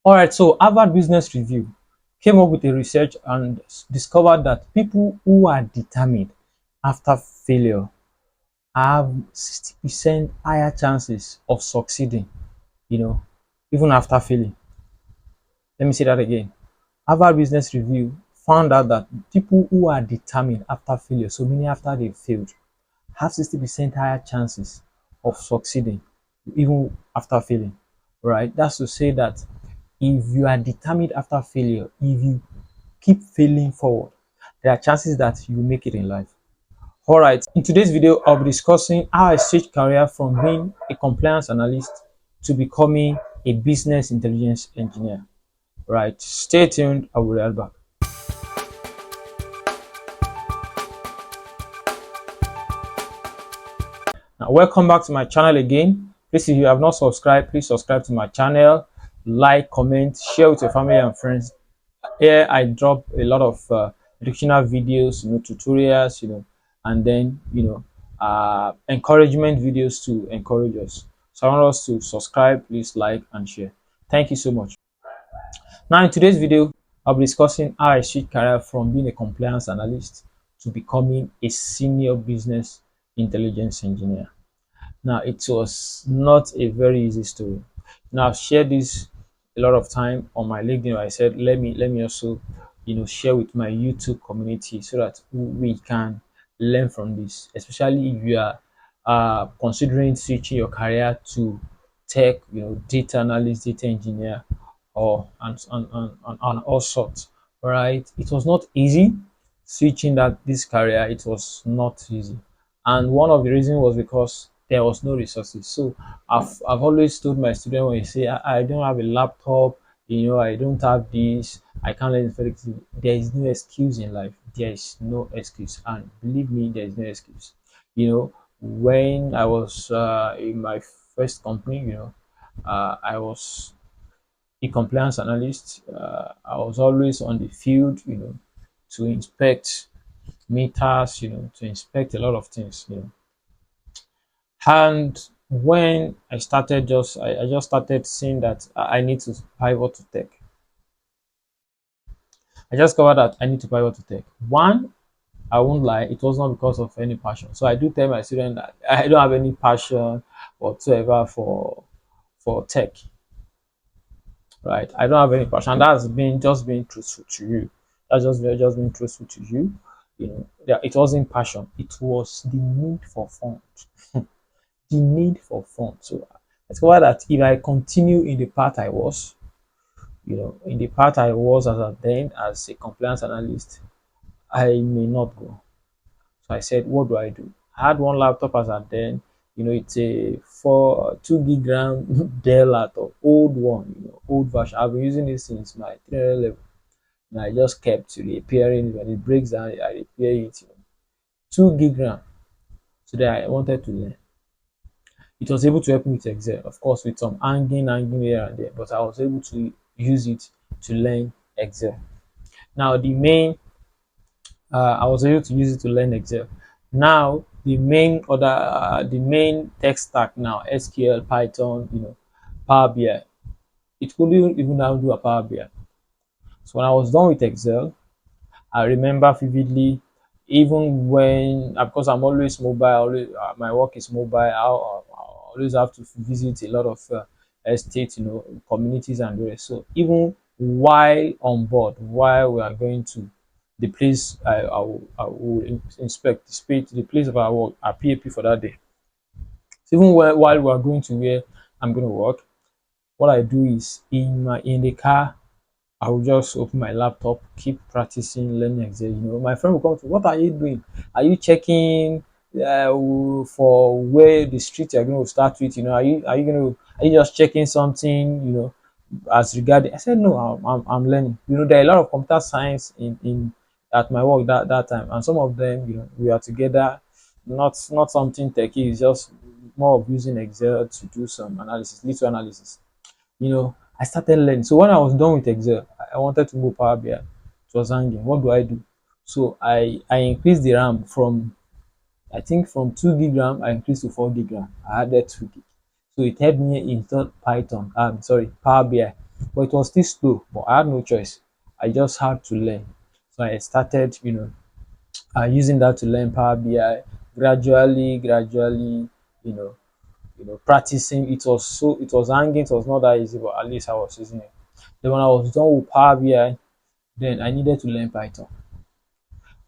All right, so Harvard Business Review came up with a research and discovered that people who are determined after failure have 60% higher chances of succeeding, you know, even after failing. Let me say that again. Harvard Business Review found out that people who are determined after failure, so meaning after they failed, have 60% higher chances of succeeding even after failing. Right? That's to say that if you are determined after failure, if you keep failing forward, there are chances that you make it in life. All right, in today's video, I'll be discussing how I switched career from being a compliance analyst to becoming a business intelligence engineer. Right, stay tuned. I will be right back. Now, welcome back to my channel again. Please, if you have not subscribed, please subscribe to my channel, like, comment, share with your family and friends. Here I drop a lot of educational videos, tutorials, and then encouragement videos to encourage us. So I want us to subscribe, please like and share. Thank you so much. Now in today's video, I'll be discussing how I switched career from being a compliance analyst to becoming a senior business intelligence engineer. Now it was not a very easy story. Now I've shared this a lot of time on my LinkedIn where I said let me also share with my YouTube community so that we can learn from this, especially if you are considering switching your career to tech, data analyst, data engineer, or and all sorts. Right? It was not easy switching this career. It was not easy, and one of the reasons was because there was no resources. So I've always told my students when you say I don't have a laptop, I don't have this, I can't learn effectively. There is no excuse in life. There is no excuse, and believe me, there is no excuse. When I was in my first company, I was a compliance analyst. I was always on the field, to inspect meters, to inspect a lot of things. And when I started, I just started seeing that I need to pivot to tech. I just discovered that I need to pivot to tech. One, I won't lie, it was not because of any passion. So I do tell my students that I don't have any passion whatsoever for tech. Right? I don't have any passion. And that's been just being truthful to you. That's just being truthful to you. Yeah, it wasn't passion. It was the need for fun. The need for fun. So I discovered that if I continue in the path I was, in the path I was as a then as a compliance analyst, I may not go. So I said, what do I do? I had one laptop as at then, it's a 2 gig RAM Dell laptop, old one, old version. I've been using it since my 300 level. And I just kept repairing it. When it breaks down, I repair it. 2 gig RAM. So that I wanted to learn. It was able to help me with Excel, of course, with some hanging here and there, but I was able to use it to learn Excel. Now I was able to use it to learn Excel. Now the main tech stack now, SQL, Python, Power BI. It couldn't even now do a Power BI. So when I was done with Excel, I remember vividly, even when because I'm always mobile, always, my work is mobile. I always have to visit a lot of estates, communities and the rest. So even while on board, while we are going to the place I will inspect the place of our work, our PAP for that day. So even while we are going to where I'm going to work, what I do is in the car I will just open my laptop, keep practicing learning Excel. My friend will come to, what are you doing? Are you checking for where the street you're going to start with? Are you just checking something? As regarding, I said no, I'm learning. There are a lot of computer science in at my work that time, and some of them, we are together. Not something techy. It's just more of using Excel to do some analysis, little analysis. I started learning. So when I was done with Excel, I wanted to go Power BI. It was hanging. What do I do? So I increased the RAM from, I think from 2 gig RAM, I increased to 4 gig RAM. I added 2 gig. So it helped me install Python. Power BI. but it was still slow. But I had no choice. I just had to learn. So I started, using that to learn Power BI gradually, you know, practicing. It was hanging. It was not that easy, but at least I was using it. Then when I was done with Power BI, then I needed to learn Python.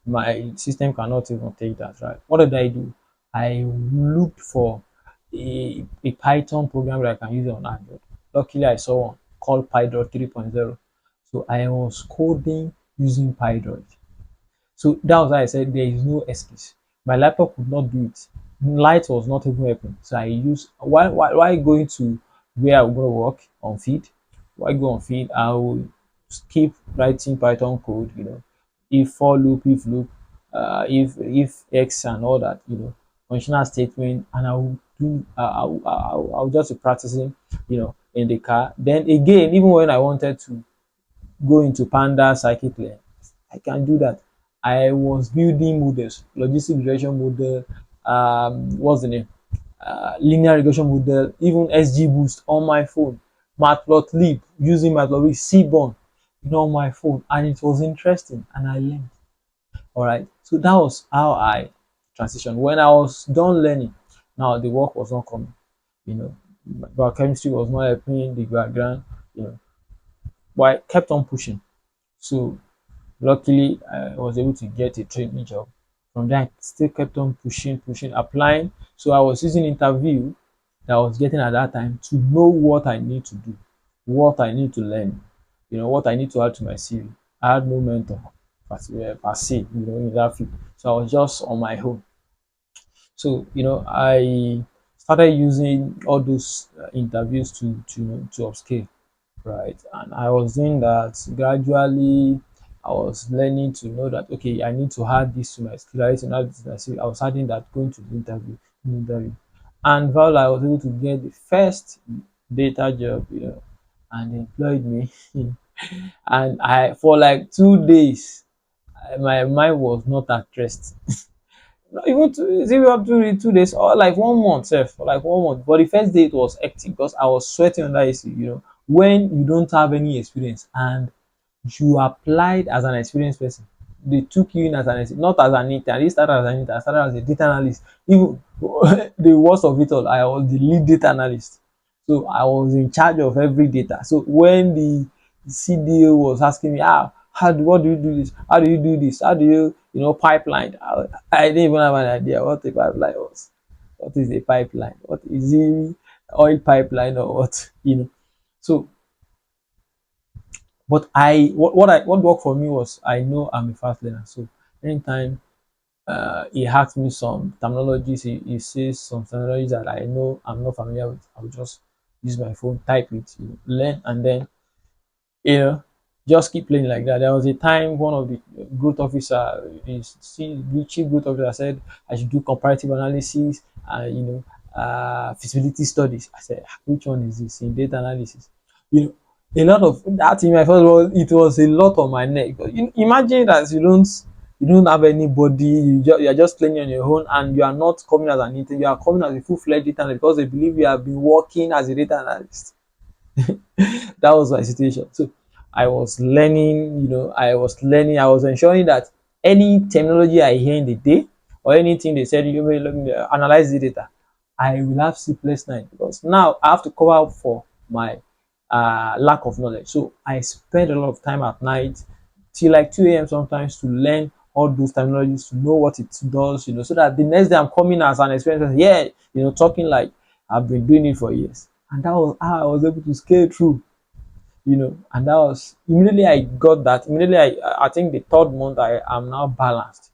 My system cannot even take that, right? What did I do? I looked for a Python program that I can use on Android. Luckily, I saw one called PyDroid 3.0. So I was coding using PyDroid. So that was why I said there is no excuse. My laptop could not do it. Light was not even helping. So I used while going to where I'm gonna work on feed. While I go on feed, I will keep writing Python code, if for loop, if loop, if X and all that, functional statement, and I will do I'll just be practicing, in the car. Then again, even when I wanted to go into Panda scikit-learn, I can do that. I was building models, logistic regression model, what's the name? Linear regression model, even XGBoost on my phone, Matplotlib using Matplotlib, Seaborn, on my phone, and it was interesting, and I learned. All right, so that was how I transitioned. When I was done learning, now the work was not coming. You know, biochemistry was not helping the background. But I kept on pushing. So luckily, I was able to get a training job. From there, I still kept on pushing, applying. So I was using interview that I was getting at that time to know what I need to do, what I need to learn, what I need to add to my CV. I had no mentor per se, in that field. So I was just on my own. So, I started using all those interviews to upscale, right? And I was doing that gradually. I was learning to know that okay, I need to add this to my skill. I need to add this to my skill. I was adding that going to the interview, and while I was able to get the first data job, and they employed me, and I for like 2 days, my mind was not at rest. Not even two, is it up to 2 days or like 1 month, sef, for like 1 month. But the first day it was hectic because I was sweating under AC. When you don't have any experience and you applied as an experienced person, they took you in as not as an intern. I didn't start as an intern. I started as a data analyst. Even the worst of it all, I was the lead data analyst. So I was in charge of every data. So when the CDO was asking me, what do you do this? How do you do this? How do pipeline? I didn't even have an idea what a pipeline was. What is a pipeline? What is it? Oil pipeline or what? So, but what worked for me was I know I'm a fast learner. So anytime he asks me some terminologies, he says some terminologies that I know I'm not familiar with, I'll just use my phone, type it, learn, and then you know, just keep playing like that. There was a time one of the growth officer, the chief growth officer said I should do comparative analysis and feasibility studies. I said, which one is this in data analysis? You know, a lot of that in my first all, it was a lot on my neck. Imagine that you don't have anybody, you are just playing on your own, and you are not coming as an intern, you are coming as a full-fledged data analyst because they believe you have been working as a data analyst. That was my situation. So I was ensuring that any terminology I hear in the day or anything they said, you may let me analyze the data, I will have sleepless night because now I have to cover up for my lack of knowledge. So I spend a lot of time at night till like 2 a.m. sometimes to learn all those terminologies, to know what it does, so that the next day I'm coming as an experienced person, yeah, talking like I've been doing it for years. And that was how I was able to scale through, and that was immediately I got that. Immediately I think the third month I am now balanced.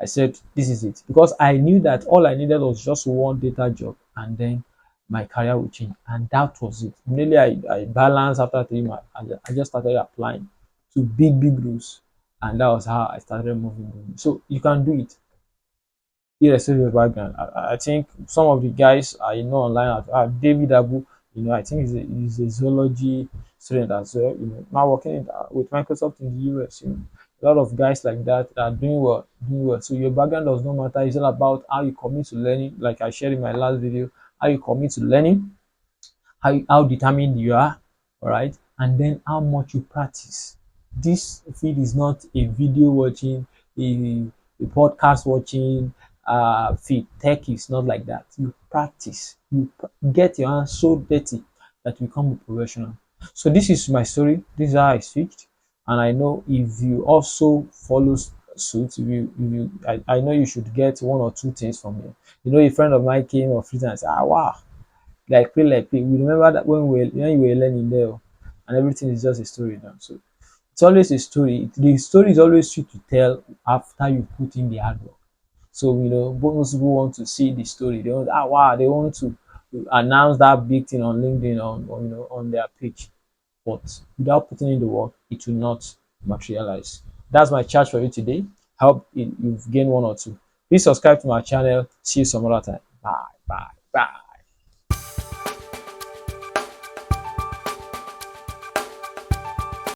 I said this is it because I knew that all I needed was just one data job and then my career would change. And that was it. Immediately I balanced after 3 months. I just started applying to big roles. And that was how I started moving. So you can do it irrespective of background. I think some of the guys I know online David Abu, I think he's a zoology student as well, now working with Microsoft in the US, a lot of guys like that are doing well. So your background does not matter. It's all about how you commit to learning, like I shared in my last video, how you commit to learning, how determined you are, all right, and then how much you practice. This feed is not a video watching, a, a podcast watching feed. Tech is not like that. You practice, get your hands so dirty that you become a professional. So this is my story. This is how I switched, and I know if you also follow suit, I know you should get one or two things from me. You know, a friend of mine came or free and said, "Ah, wow, like play." We remember that when we were learning there, oh, and everything is just a story now. So it's always a story. The story is always sweet to tell after you put in the hard work. So most people want to see the story. They want, wow, they want to announce that big thing on LinkedIn on their page, but without putting in the work, it will not materialize. That's my charge for you today. Hope you've gained one or two. Please subscribe to my channel. See you some other time. Bye, bye, bye.